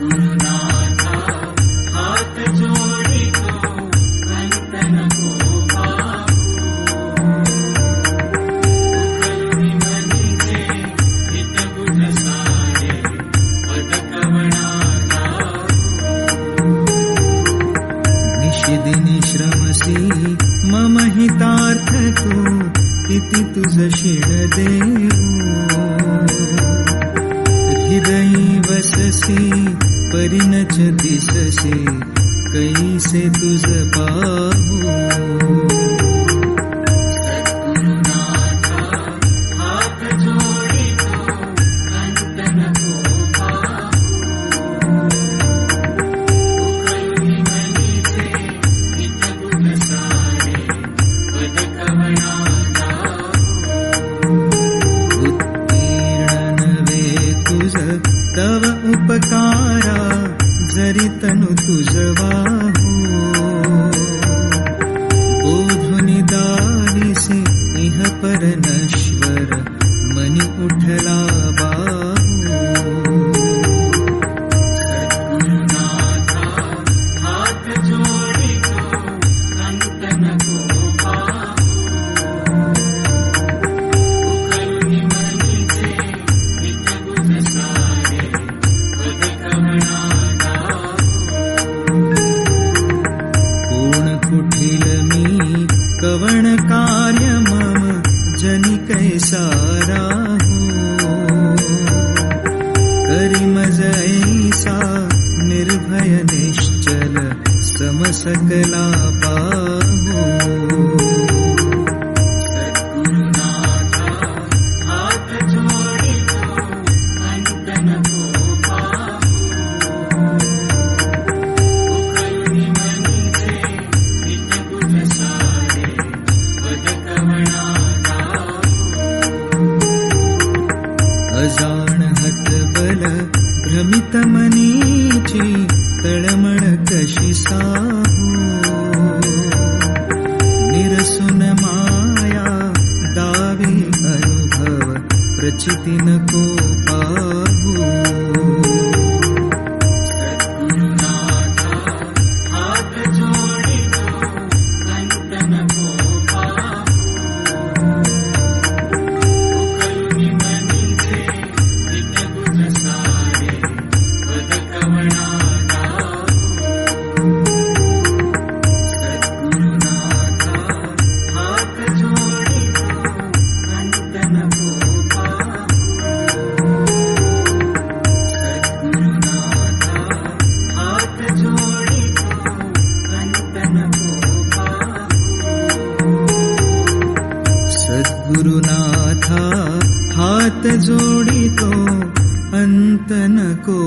सद्गुरुनाथा हात जोडितो अंत नको पाहू उकलुनी मनीचे हित बुझ सारे पद कवणा निशिदिनी श्रमसी मम हितार्थ तू किती तुझ शिण देऊ हृदयी वससी परिणच दिससे कैसे तुझ पाहू सद्गुरुनाथा हात जोडितो अंत नको पाहू उकलुनी मनीचे हित बुझ सारे पद कवणा तव उपकारा जरी तनु तुझ वाहू बोधुनी दालिसी इह पर नश्वर मनी उठला बाहू सद्गुरुनाथा हात जोडितो अंत नको पाहू उकलुनी मनीचे हित बुझ सारे पद कवणा पूर्ण कुठील मी कवण कार्य मम जनी कैसा राहू करी मज ऐसा निर्भय निश्चल समसकला पाहू सद्गुरुनाथा हात जोडितो अंत नको पाहू उकलुनी मनीचे हित बुझ सारे पद कवणा अजाण हतबल भ्रमित मनीची तळमळ कशी साहू निरसुन माया दावी अनुभव प्रचिती नको पाहू सद्गुरुनाथा हात जोडितो अंत नको पाहू उकलुनी मनीचे हित बुझ सारे पद कवणा सद्गुरुनाथा हात जोडितो अंत नको पाहू सद्गुरुनाथा हात जोडितो अंत नको पाहू सद्गुरुनाथा हात जोडितो अंत नको